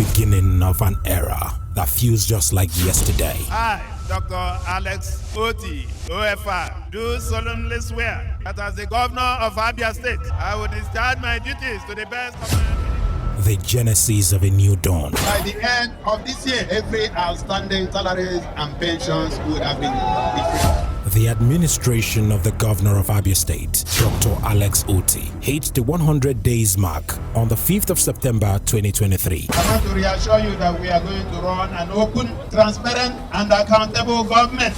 beginning of an era that feels just like yesterday. I, Dr. Alex Oti, OFR, do solemnly swear that as the governor of Abia State, I will discharge my duties to the best of my ability. The genesis of a new dawn. By the end of this year, every outstanding salaries and pensions would have been decreased. The administration of the governor of Abia State, Dr. Alex Oti, hit the 100 days mark on the 5th of September 2023. I want to reassure you that we are going to run an open, transparent, and accountable government.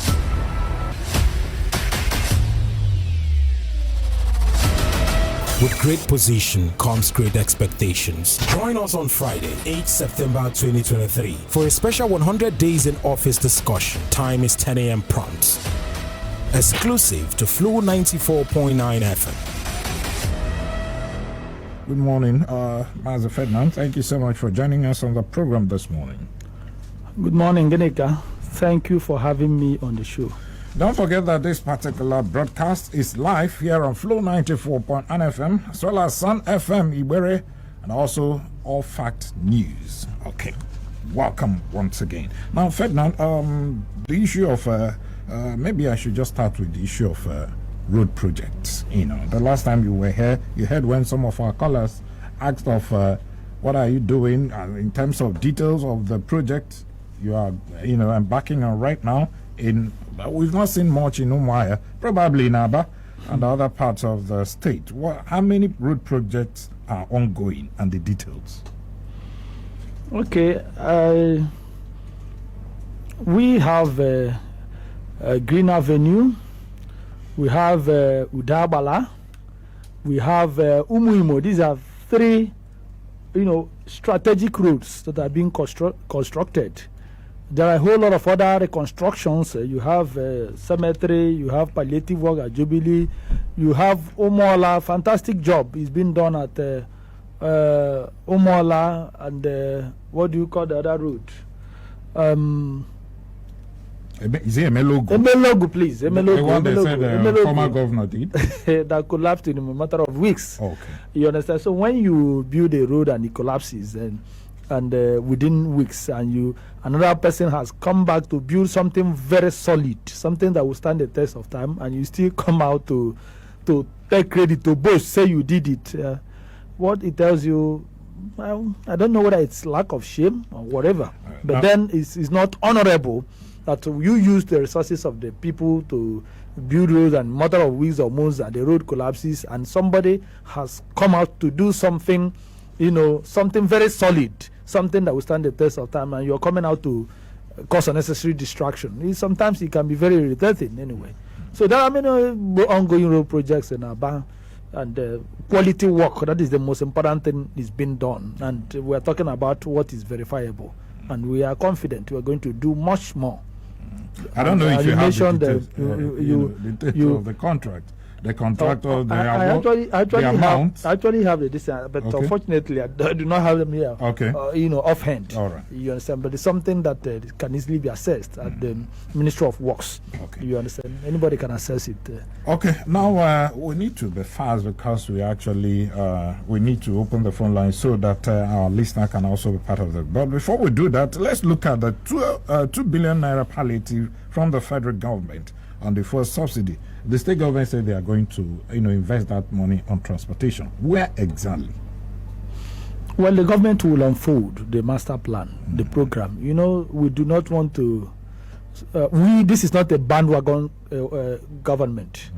With great position comes great expectations. Join us on Friday, 8 September 2023 for a special 100 days in office discussion. Time is 10 a.m. prompt. Exclusive to Flow 94.9 FM. Good morning, Master Ferdinand. Thank you so much for joining us on the program this morning. Good morning, Genika. Thank you for having me on the show. Don't forget that this particular broadcast is live here on Flow 94.9 FM, as well as Sun FM Ibere, and also All Fact News. Okay, welcome once again. Now, Ferdinand, the issue of maybe I should just start with the issue of road projects. You know, the last time you were here, you heard when some of our callers asked of what are you doing in terms of details of the project you are, embarking on right now. We've not seen much in Umuahia, probably in Aba and other parts of the state. How many road projects are ongoing and the details? Okay, we have Green Avenue, we have Udabala, we have Umuimo. These are three, strategic roads that are being constructed. There are a whole lot of other reconstructions. You have cemetery, you have palliative work at Jubilee, you have Omola. Fantastic job is being done at Omola and what do you call the other road? Is it Emelogu? Emelogu, please. Emelogu. The one they said Emelogu. Former governor did? That collapsed in a matter of weeks. Okay. You understand? So when you build a road and it collapses, and within weeks, and another person has come back to build something very solid, something that will stand the test of time, and you still come out to take credit, to boast, say you did it. What it tells you, well, I don't know whether it's lack of shame or whatever, but then it's not honorable that you use the resources of the people to build roads, and matter of weeks or months and the road collapses, and somebody has come out to do something, something very solid, something that will stand the test of time, and you're coming out to cause unnecessary distraction. Sometimes it can be very irritating anyway. So there are many ongoing road projects in Aba, and quality work, that is the most important thing, is being done. And we're talking about what is verifiable. And we are confident we are going to do much more. I don't know if you have the details of the contract. The contractor, the amount. I actually have the details, but okay. Unfortunately, I do not have them here. Okay. Offhand. All right. You understand? But it's something that can easily be assessed at the Ministry of Works. Okay. You understand? Anybody can assess it. Okay. Now we need to be fast because we actually we need to open the phone line so that our listener can also be part of it. But before we do that, let's look at the 2 billion naira palliative from the federal government on the first subsidy. The state government said they are going to, invest that money on transportation. Where exactly? Well, the government will unfold the master plan, the program. We do not want to. This is not a bandwagon government,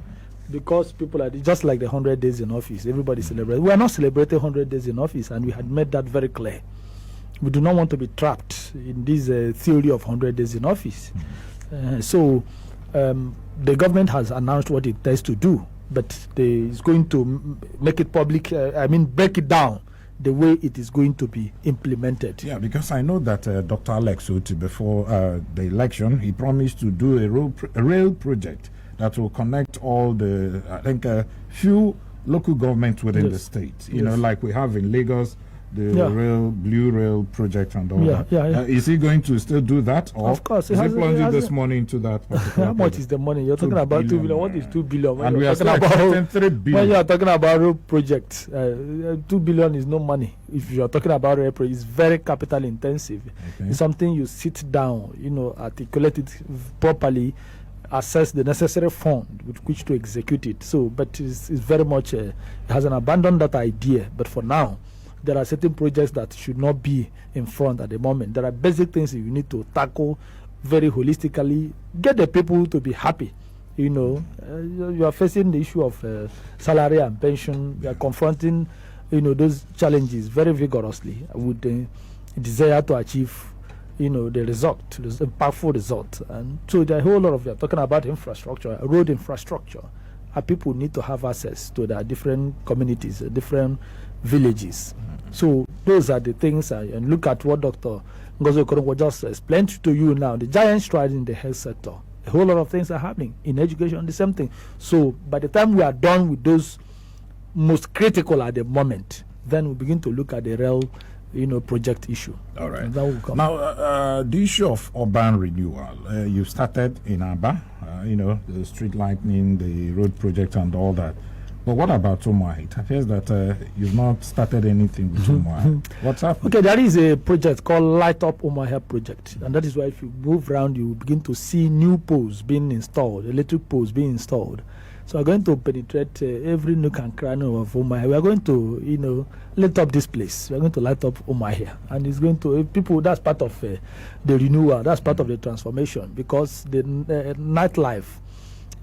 because people are just like the 100 days in office. Everybody celebrates. We are not celebrating 100 days in office, and we had made that very clear. We do not want to be trapped in this theory of 100 days in office. So. The government has announced what it has to do, but it's going to make it public, break it down the way it is going to be implemented. Yeah, because I know that Dr. Alex Oti, before the election, he promised to do a rail project that will connect all the, few local governments within the state. Like we have in Lagos, rail, blue rail project and all that. Is he going to still do that? Or of course. Is he plunging this money into that? How much is the money? You're talking about 2 billion. What is 2 billion? And we are talking about 3 billion. When you are talking about road projects, 2 billion is no money. If you are talking about rail project, it's very capital intensive. Okay. It's something you sit down, articulate it properly, assess the necessary fund with which to execute it. So, but it's very much, it hasn't abandoned that idea. But for now, there are certain projects that should not be in front at the moment. There are basic things you need to tackle very holistically, get the people to be happy. You are facing the issue of salary and pension. You are confronting, those challenges very vigorously with the desire to achieve, the impactful result. And so there are a whole lot of, you are talking about infrastructure, road infrastructure. People need to have access to the different communities, different villages. So those are the things, and look at what Dr. Ngozi Okoronwo just explained to you now, the giant strides in the health sector. A whole lot of things are happening. In education, the same thing. So by the time we are done with those most critical at the moment, then we begin to look at the real, project issue. All right. Now, the issue of urban renewal, you started in Aba, the street lighting, the road project and all that. But what about Umuahia? It appears that you've not started anything with Umuahia. What's happening? Okay, there is a project called Light Up Umuahia project. And that is why if you move around, you begin to see new poles being installed, electric poles being installed. So we're going to penetrate every nook and cranny of Umuahia. We are going to, light up this place. We're going to light up Umuahia. And it's going to, people, that's part of the renewal, that's part of the transformation. Because the nightlife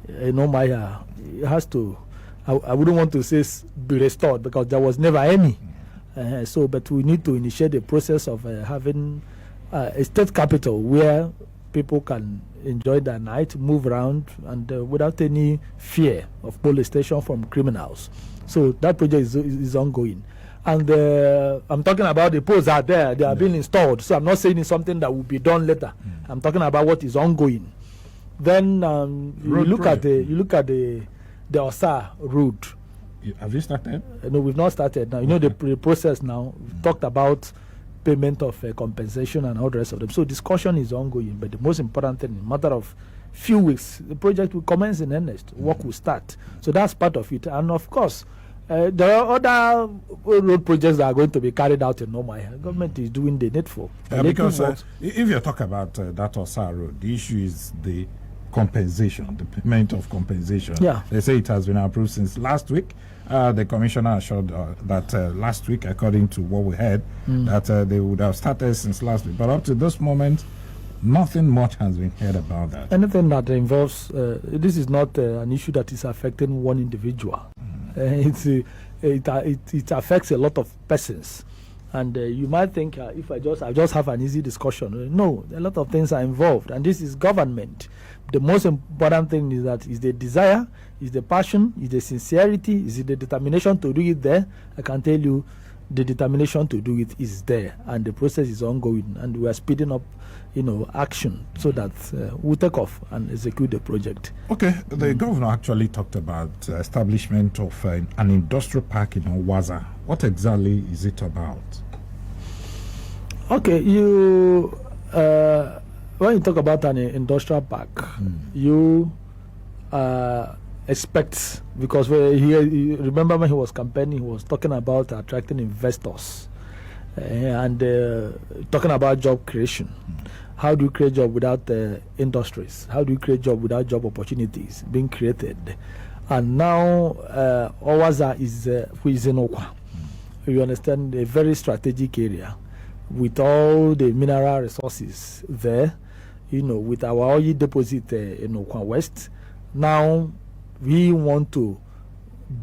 in Umuahia, it has to, I wouldn't want to say be restored because there was never any. But we need to initiate the process of having a state capital where people can enjoy their night, move around, and without any fear of police station from criminals. So that project is ongoing. And I'm talking about the poles are there, they are being installed. So I'm not saying it's something that will be done later. I'm talking about what is ongoing. Then you look at the Osa road. Have you started? No, we've not started. Now, the process now. We've talked about payment of compensation and all the rest of them. So discussion is ongoing. But the most important thing, in a matter of few weeks, the project will commence in earnest. Work will start. So that's part of it. And of course, there are other road projects that are going to be carried out in Umuahia. The government is doing the needful. Because if you talk about that Osa road, the issue is the compensation, the payment of compensation. Yeah. They say it has been approved since last week. The commissioner assured that last week, according to what we heard, that they would have started since last week. But up to this moment, nothing much has been heard about that. Anything that involves, this is not an issue that is affecting one individual. It affects a lot of persons. And you might think if I just have an easy discussion. No, a lot of things are involved, and this is government. The most important thing is that is the desire, is the passion, is the sincerity, is the determination to do it there. I can tell you, the determination to do it is there, and the process is ongoing, and we are speeding up, action so that we'll take off and execute the project. Okay, the governor actually talked about establishment of an industrial park in Owaza. What exactly is it about? Okay, when you talk about an industrial park, you expect, because remember when he was campaigning, he was talking about attracting investors and talking about job creation. How do you create job without industries? How do you create job without job opportunities being created? And now Owaza is in Okwa. You understand, a very strategic area with all the mineral resources there, with our oil deposit in Okwa West. Now we want to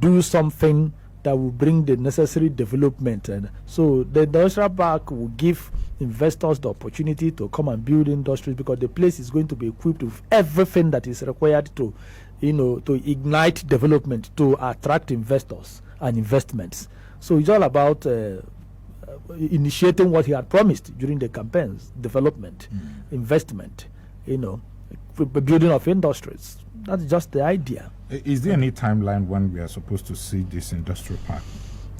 do something that will bring the necessary development. And so the industrial park will give investors the opportunity to come and build industries, because the place is going to be equipped with everything that is required to, to ignite development, to attract investors and investments. So it's all about initiating what he had promised during the campaigns: development, investment, building of industries. That's just the idea. Is there any timeline when we are supposed to see this industrial park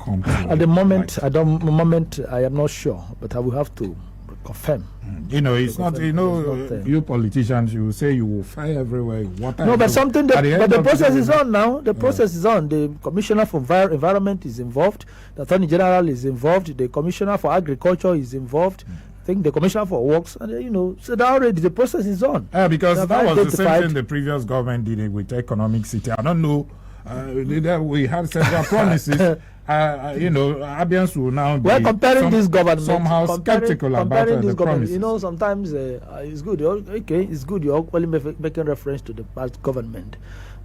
come to At the moment, I am not sure, but I will have to confirm. It's not, you politicians, you say you will fire everywhere. No, but the process is on now. The process is on. The Commissioner for Environment is involved. The Attorney General is involved. The Commissioner for Agriculture is involved. I think the Commissioner for Works, and so already the process is on. Because that was the same thing the previous government did with Economic City. I don't know. We had several promises. Abians will now be comparing this government somehow skeptical about the promises. Sometimes it's good. Okay, it's good. You're only making reference to the past government,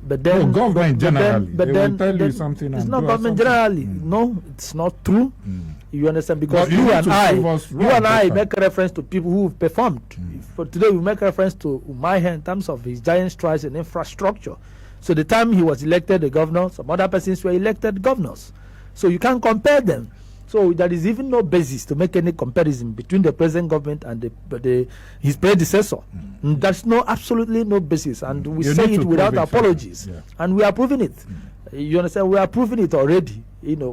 but then government generally. But then tell you something. It's not government generally. No, it's not true. You understand? Because you and I make reference to people who have performed. For today, we make reference to Umahi in terms of his giant strides in infrastructure. So the time he was elected a governor, some other persons were elected governors. So you can't compare them. So there is even no basis to make any comparison between the present government and his predecessor. There's absolutely no basis, and we say it without apologies. And we are proving it. You understand? We are proving it already.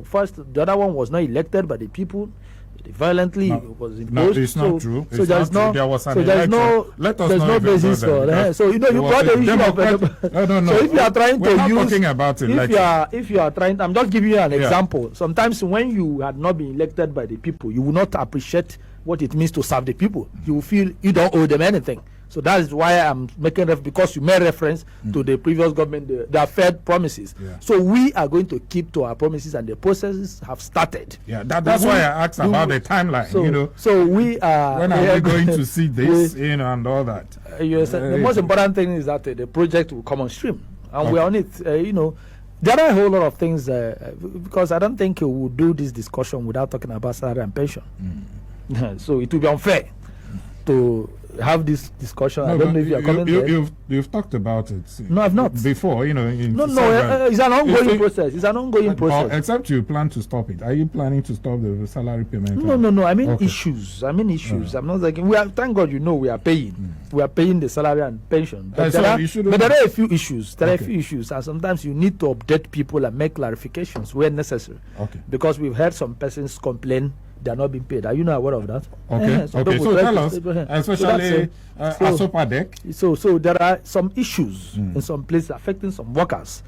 First the other one was not elected by the people. Violently was imposed. No, it's not true. So there's no. So there's no basis for that. So you brought the issue of. No. So if you are trying We're to not use, talking about election. if you are trying, I'm just giving you an example. Sometimes when you had not been elected by the people, you will not appreciate what it means to serve the people. You will feel you don't owe them anything. So that is why I'm making because you made reference to the previous government, their failed promises. So we are going to keep to our promises, and the processes have started. That's why I asked about the timeline. So we are. When are we going to see this? And all that. The most important thing is that the project will come on stream, and we are on it. There are a whole lot of things because I don't think we will do this discussion without talking about salary and pension. So it will be unfair to have this discussion. I don't know if you are coming there. You've talked about it. No, I've not. Before, it's an ongoing process. It's an ongoing process. Except you plan to stop it. Are you planning to stop the salary payment? No. I mean issues. I'm not like thank God we are paying. We are paying the salary and pension. But there are a few issues. And sometimes you need to update people and make clarifications where necessary. Because we've heard some persons complain they are not being paid. Are you not aware of that? So tell us, especially Asopadec. So there are some issues in some places affecting some workers,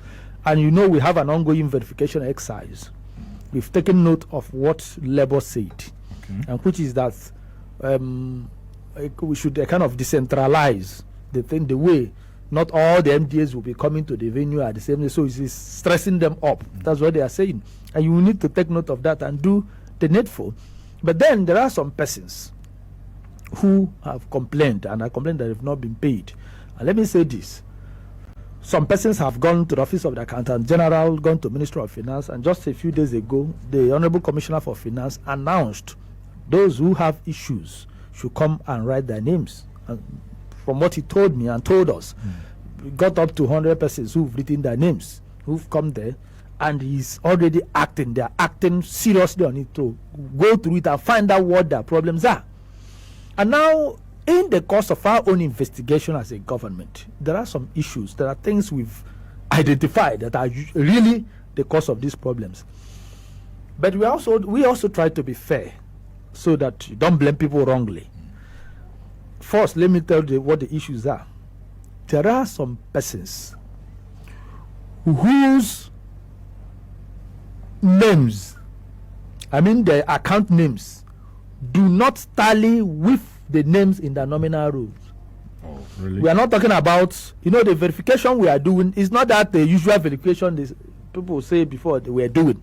and we have an ongoing verification exercise. We've taken note of what Labour said, and which is that we should kind of decentralize the way. Not all the MDAs will be coming to the venue at the same day, so it's stressing them up. That's what they are saying, and you need to take note of that and do the needful. But then there are some persons who have complained, and I complained that they have not been paid. And let me say this: some persons have gone to the office of the Accountant General, gone to Ministry of Finance, and just a few days ago, the Honorable Commissioner for Finance announced those who have issues should come and write their names. And from what he told me and told us, we got up to 100 persons who've written their names, who've come there. And he's already acting. They're acting seriously on it to go through it and find out what their problems are. And now, in the course of our own investigation as a government, there are some issues. There are things we've identified that are really the cause of these problems. But we also try to be fair so that you don't blame people wrongly. First, let me tell you what the issues are. There are some persons whose names, the account names, do not tally with the names in the nominal rules. Oh, really? We are not talking about, the verification we are doing is not that the usual verification people say before they were doing.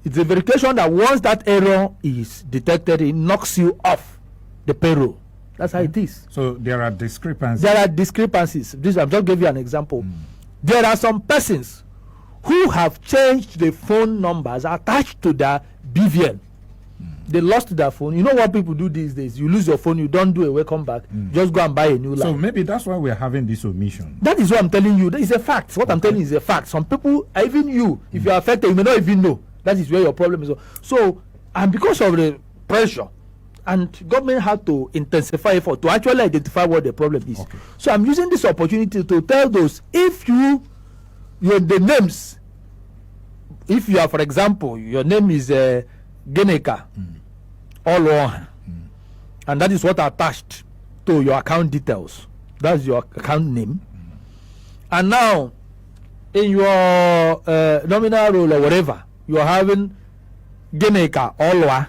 It's a verification that once that error is detected, it knocks you off the payroll. That's how it is. So there are discrepancies. I'm just giving you an example. There are some persons who have changed the phone numbers attached to their BVN. They lost their phone. You know what people do these days? You lose your phone, you don't do a welcome back. Just go and buy a new line. So maybe that's why we're having this omission. That is what I'm telling you. That is a fact. What I'm telling you is a fact. Some people, even you, if you're affected, you may not even know. That is where your problem is. So, and because of the pressure, and government had to intensify effort to actually identify what the problem is. So I'm using this opportunity to tell those, if the names if you are, for example, your name is Geneka Oloha, and that is what attached to your account details. That's your account name. And now, in your nominal role or whatever, you are having Geneka Oloha.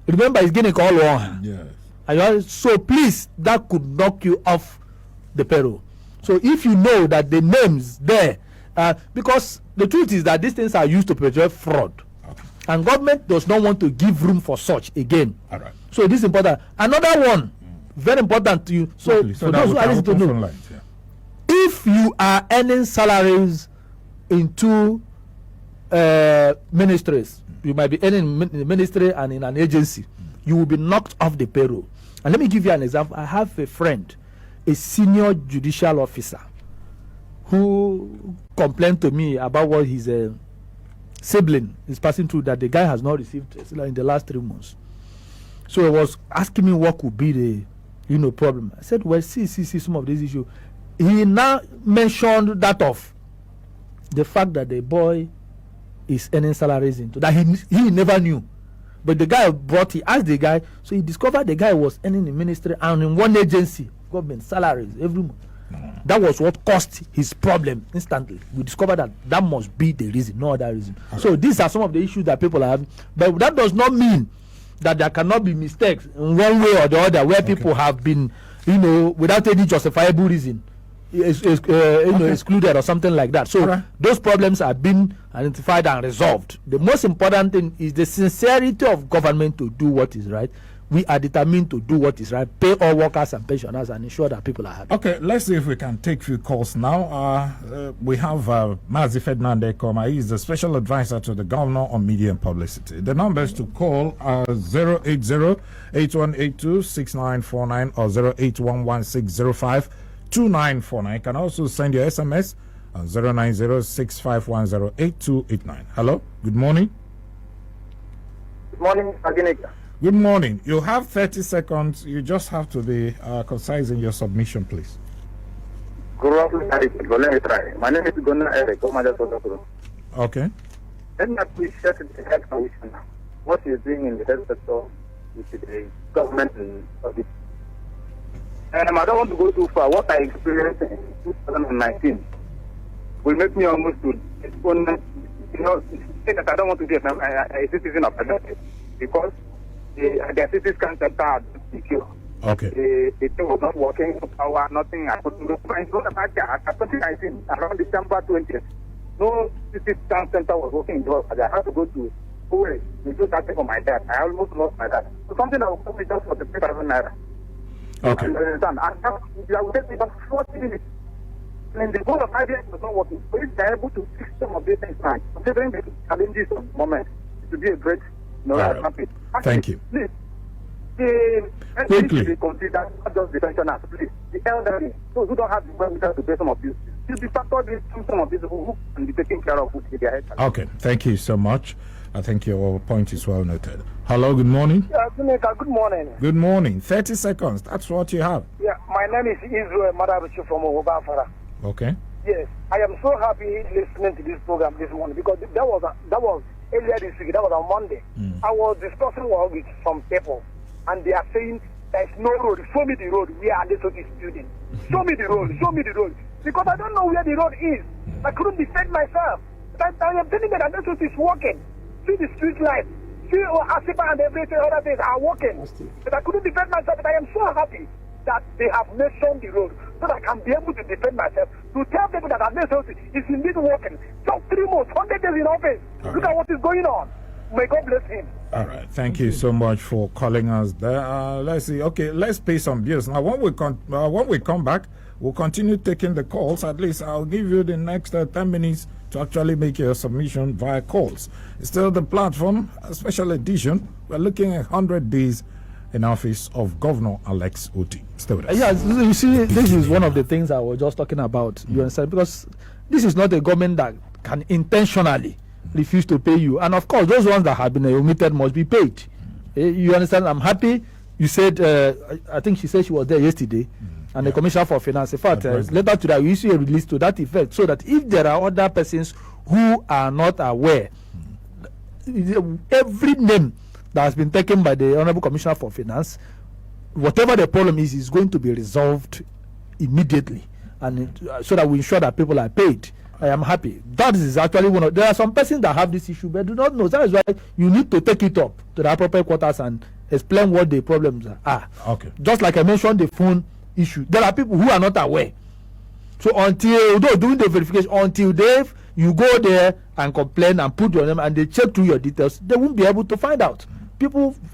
Remember, it's Geneka Oloha. Yes. So please, that could knock you off the payroll. So if you know that the names there, because the truth is that these things are used to perpetrate fraud, and government does not want to give room for such again. All right. So this is important. Another one, very important to you. So for those who are listening to know, if you are earning salaries in two ministries, you might be earning in a ministry and in an agency, you will be knocked off the payroll. And let me give you an example. I have a friend, a senior judicial officer, who complained to me about what his sibling is passing through, that the guy has not received in the last 3 months. So he was asking me what could be the problem. I said, well, see some of these issues. He now mentioned that of the fact that the boy is earning salaries into that he never knew. But the guy he asked the guy, so he discovered the guy was earning in ministry and in one agency, government salaries every month. That was what caused his problem instantly. We discovered that must be the reason, no other reason. So these are some of the issues that people are having. But that does not mean that there cannot be mistakes in one way or the other where people have been, without any justifiable reason, excluded or something like that. So those problems are being identified and resolved. The most important thing is the sincerity of government to do what is right. We are determined to do what is right, pay all workers and pensioners, and ensure that people are happy. Okay, let's see if we can take few calls now. We have Mazi Ferdinand Ekeoma. He is the special advisor to the governor on media and publicity. The numbers to call are 080-8182-6949 or 0811605-2949. You can also send your SMS on 090-6510-8289. Hello, good morning. Good morning, Agineka. Good morning. You have 30 seconds. You just have to be concise in your submission, please. Let me try. My name is Ferdinand Ekeoma. Okay. Let me appreciate the health commissioner. What he is doing in the health sector with the government and public. I don't want to go too far. What I experienced in 2019 will make me almost to exponent. Say that I don't want to be a citizen of the because the cities can center secure. Okay. The thing was not working, power, nothing. I couldn't go. It's not about that. At 2019, around December 20th, no city center was working. I had to go to Kuwait to do that thing for my dad. I almost lost my dad. So something that will cost me just for the 3,000 naira. Okay. And I would take me about 40 minutes. And the goal of 5 years was not working. So if they're able to fix some of these things now, considering the challenges of the moment, it would be a great happy. Thank you. Please, Quickly. be considered not just the pensioners, please. The elderly, those who don't have the money to pay some of these, should be factored into some of these who can be taken care of with their health. Okay. Thank you so much. I think your point is well noted. Hello, good morning. Yeah, good morning. Good morning. 30 seconds. That's what you have. Yeah, my name is Israel Madabuchi from Obafara. Okay. Yes, I am so happy listening to this program this morning because that was earlier this week. That was on Monday. I was discussing with some people, and they are saying there is no road. Show me the road. We are the students. Show me the road. Show me the road. Because I don't know where the road is. I couldn't defend myself. I am telling you that this road is working. See the street lights. See Asipa and everything other things are working. But I couldn't defend myself. But I am so happy that they have mentioned the road so that I can be able to defend myself. To tell people that this road is indeed working. Just 3 months, 100 days in office. Look at what is going on. May God bless him. All right. Thank you so much for calling us there. Let's see. Okay, let's pay some bills. Now, when we come back, we'll continue taking the calls. At least I'll give you the next 10 minutes to actually make your submission via calls. It's still the platform, a special edition. We're looking at 100 days in office of Governor Alex Oti. Stay with us. Yeah, you see, this is one of the things I was just talking about. You understand? Because this is not a government that can intentionally refuse to pay you. And of course, those ones that have been omitted must be paid. You understand? I'm happy. You said, I think she said she was there yesterday. and the Commissioner for Finance. In fact, later today we issue a release to that effect, so that if there are other persons who are not aware, every name that has been taken by the Honorable Commissioner for Finance, whatever the problem is going to be resolved immediately, and so that we ensure that people are paid. I am happy. That is actually one of. There are some persons that have this issue but do not know. That is why you need to take it up to the appropriate quarters and explain what the problems are. Okay. Just like I mentioned the phone issue, there are people who are not aware. So until doing the verification, until you go there and complain and put your name and they check through your details, they won't be able to find out.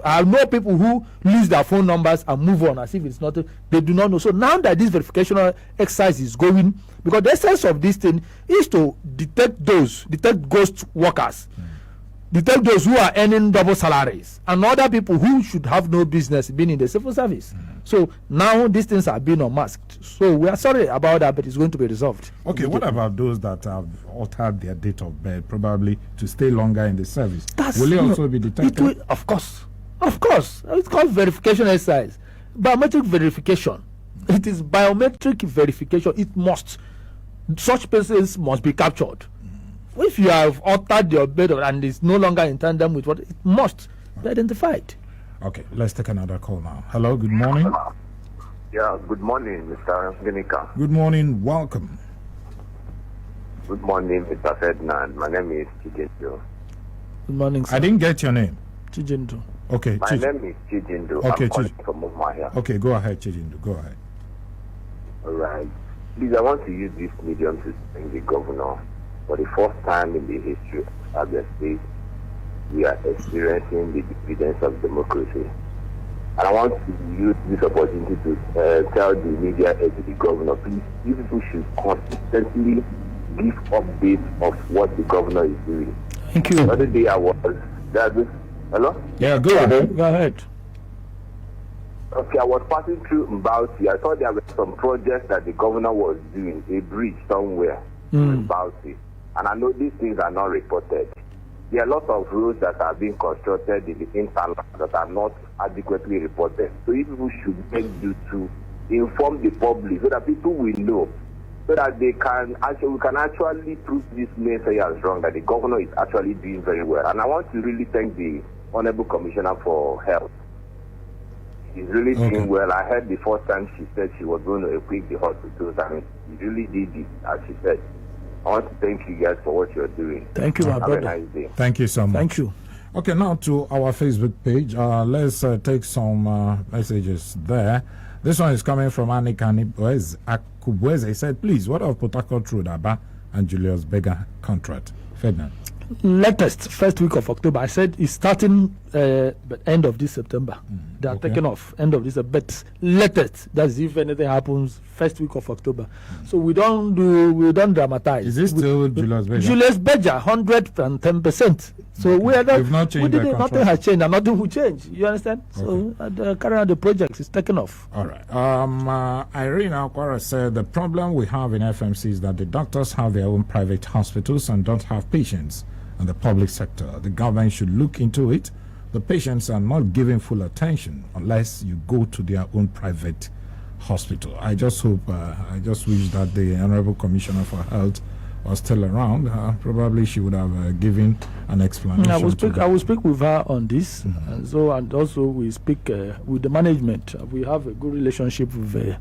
I know people who lose their phone numbers and move on as if it's not. They do not know. So now that this verification exercise is going, because the essence of this thing is to detect ghost workers, detect those who are earning double salaries, and other people who should have no business being in the civil service. So now these things are being unmasked. So we are sorry about that, but it's going to be resolved. Okay, what about those that have altered their date of birth, probably to stay longer in the service? Will it also be detected? Of course. It's called verification exercise. Biometric verification. It is biometric verification. It must. Such persons must be captured. If you have altered your birth and it's no longer in tandem with what, it must be identified. Okay, let's take another call now. Hello, good morning. Yeah, good morning, Mr. Genika. Good morning, welcome. Good morning, Mr. Ferdinand. My name is Chijindu. Good morning, sir. I didn't get your name. Chijindu. Okay. My name is Chijindu. Okay, I'm calling from Umahia. Okay, go ahead, Chijindu. Go ahead. All right. Please, I want to use this medium to thank the governor. For the first time in the history of the state, we are experiencing the dividends of democracy. And I want to use this opportunity to tell the media and to the governor, please, you people should consistently give updates of what the governor is doing. Thank you. The other day I was, hello? Yeah, go ahead. Go ahead. Okay, I was passing through Mbauti. I thought there were some projects that the governor was doing, a bridge somewhere in Mbauti. And I know these things are not reported. There are lots of roads that are being constructed in the hinterland that are not adequately reported. So if people should make due to inform the public so that people will know, so that we can actually prove this naysayers wrong, that the governor is actually doing very well. And I want to really thank the Honorable Commissioner for Health. She's really doing well. I heard the first time she said she was going to equip the hospitals, and she really did it, as she said. I want to thank you guys for what you're doing. Thank you, my brother. Have a nice day. Thank you so much. Thank you. Okay, now to our Facebook page. Let's take some messages there. This one is coming from Anika Akubweze. He said, please, what of Port Harcourt Road, Aba and Julius Berger contract? Ferdinand. Latest first week of October. I said it's starting end of this September. They are taking off end of this, but latest. That's if anything happens first week of October. So we don't dramatize. Is this still Julius Berger? Julius Berger, 110%. So we are not. We've not changed nothing has changed, and nothing will change. You understand? So carrying out the project is taken off. All right. Irene Akwara said the problem we have in FMC is that the doctors have their own private hospitals and don't have patients in the public sector. The government should look into it. The patients are not given full attention unless you go to their own private hospital. I just hope, I just wish that the Honorable Commissioner for Health was still around. Probably she would have given an explanation. I will speak with her on this, and also we speak with the management. We have a good relationship with the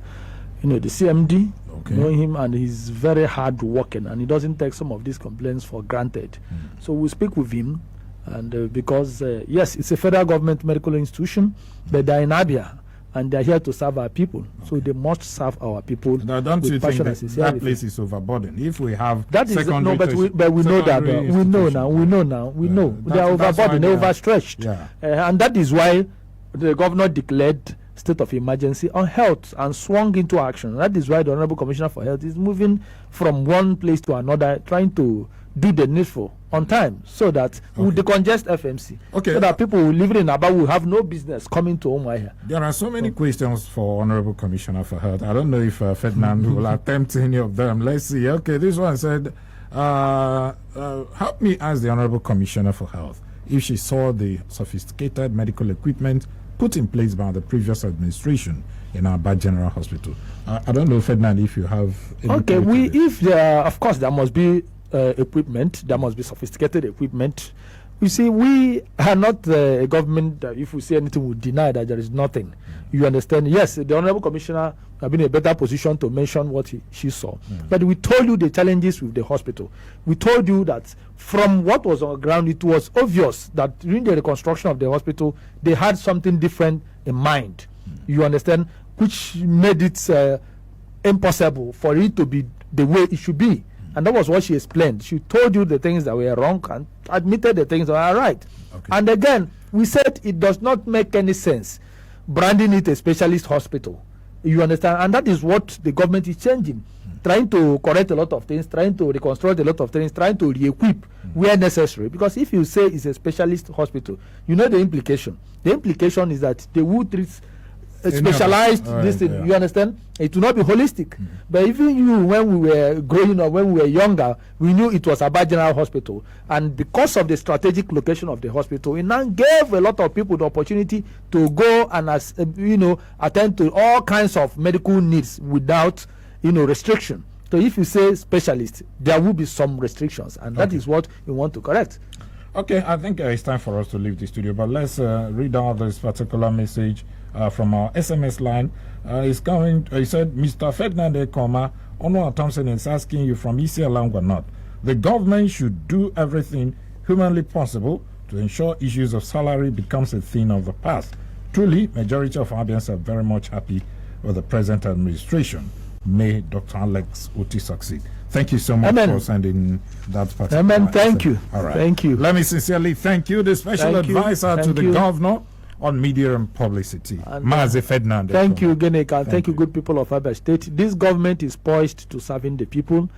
CMD. Knowing him, and he's very hard working, and he doesn't take some of these complaints for granted. So we speak with him, and because yes, it's a federal government medical institution, but they're in Abia, and they're here to serve our people. So they must serve our people. Now, don't you think that place is overburdened? If we have but we know that. We know they are overburdened, they're overstretched, and that is why the governor declared state of emergency on health and swung into action. That is why the Honorable Commissioner for Health is moving from one place to another, trying to do the needful on time, so that we decongest FMC, so that people who live in Aba will have no business coming to Umuahia. There are so many questions for Honorable Commissioner for Health. I don't know if Ferdinand will attempt any of them. Let's see. Okay, this one said, help me ask the Honorable Commissioner for Health if she saw the sophisticated medical equipment put in place by the previous administration in our Bad General Hospital. I don't know, Ferdinand, if you have... Okay, of course, there must be equipment. There must be sophisticated equipment. You see, we are not a government that if we say anything, we deny that there is nothing. You understand? Yes, the Honorable Commissioner have been in a better position to mention what she saw. But we told you the challenges with the hospital. We told you that from what was on the ground, it was obvious that during the reconstruction of the hospital, they had something different in mind. You understand? Which made it impossible for it to be the way it should be. And that was what she explained. She told you the things that were wrong and admitted the things that were right. Okay. And again, we said it does not make any sense branding it a specialist hospital. You understand? And that is what the government is changing. Trying to correct a lot of things, trying to reconstruct a lot of things, trying to re-equip where necessary. Because if you say it's a specialist hospital, you know the implication. The implication is that they will treat specialized this thing. You understand? It will not be holistic. But even you, when we were growing up, when we were younger, we knew it was a Bad General Hospital, and because of the strategic location of the hospital, it now gave a lot of people the opportunity to go and attend to all kinds of medical needs without restriction. So if you say specialist, there will be some restrictions, and that is what we want to correct. Okay, I think it's time for us to leave the studio, but let's read out this particular message from our SMS line. He said, Mr. Ferdinand Ekeoma, Onwa Thompson is asking you from Isialangwa North. The government should do everything humanly possible to ensure issues of salary becomes a thing of the past. Truly, majority of Abians are very much happy with the present administration. May Dr. Alex Oti succeed. Thank you so much for sending that particular. Amen. Thank you. All right. Thank you. Let me sincerely thank you, the special advisor to the governor on media and publicity, Mazi Ferdinand. Thank you, Geneka. Thank you, good people of Abia State. This government is poised to serving the people.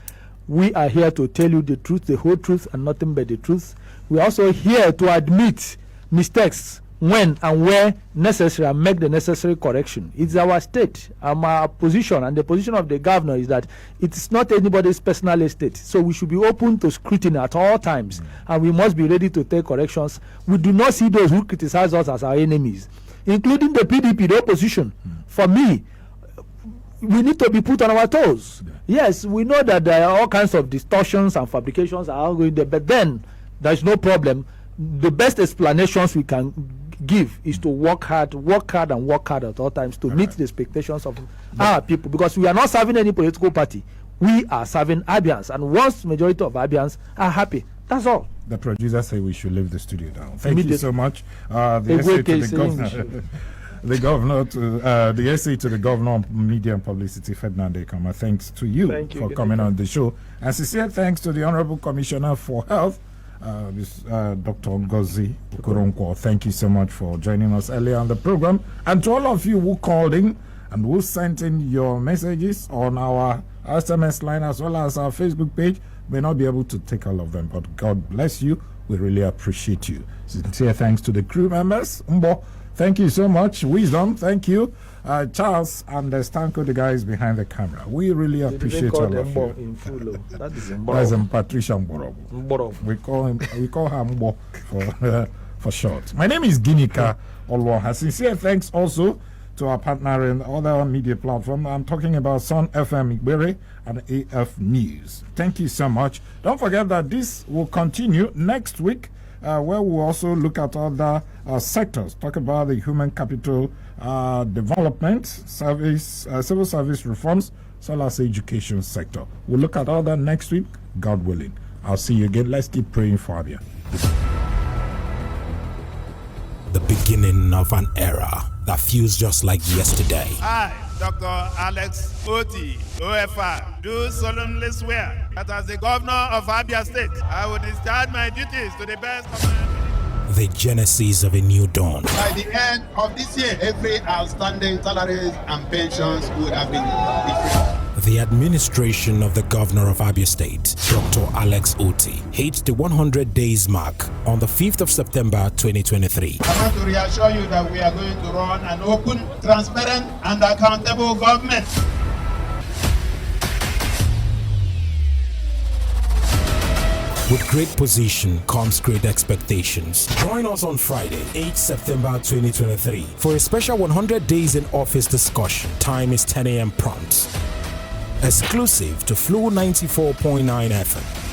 We are here to tell you the truth, the whole truth, and nothing but the truth. We are also here to admit mistakes when and where necessary and make the necessary correction. It's our state, our position, and the position of the governor is that it's not anybody's personal estate. So we should be open to scrutiny at all times, and we must be ready to take corrections. We do not see those who criticize us as our enemies, including the PDP, the opposition. For me, we need to be put on our toes. Yes, we know that there are all kinds of distortions and fabrications are going there, but then there's no problem. The best explanations we can give is to work hard at all times to meet the expectations of our people, because we are not serving any political party. We are serving Abians, and once majority of Abians are happy, that's all. The producer say we should leave the studio down. Thank you so much. The essay to the governor, the essay to the governor on media and publicity, Ferdinand Ekeoma. Thanks to you for coming on the show, and sincere thanks to the Honorable Commissioner for Health, Dr. Ngozi Okoronkwo. Thank you so much for joining us earlier on the program, and to all of you who called in and who sent in your messages on our SMS line as well as our Facebook page. May not be able to take all of them, but God bless you. We really appreciate you. Sincere thanks to the crew members. Mbo, thank you so much. Wisdom, thank you. Charles and Stanko, the guys behind the camera. We really appreciate all of you. In full, that is That's Patricia Mborobo. We call her Mbo for short. My name is Ginika Olwaha. Sincere thanks also to our partner in other media platform. I'm talking about Sun FM Igbere and AF News. Thank you so much. Don't forget that this will continue next week, where we'll also look at other sectors, talk about the human capital development, service, civil service reforms, as well as the education sector. We'll look at all that next week, God willing. I'll see you again. Let's keep praying for Abia. The beginning of an era that feels just like yesterday. I, Dr. Alex Oti, OFR, do solemnly swear that as the governor of Abia State, I will discharge my duties to the best of my ability. The genesis of a new dawn. By the end of this year, every outstanding salaries and pensions would have been decreased. The administration of the governor of Abia State, Dr. Alex Oti, hit the 100 days mark on the 5th of September 2023. I want to reassure you that we are going to run an open, transparent, and accountable government. With great position comes great expectations. Join us on Friday, 8 September 2023 for a special 100 days in office discussion. Time is 10 a.m. prompt. Exclusive to Flow 94.9 FM.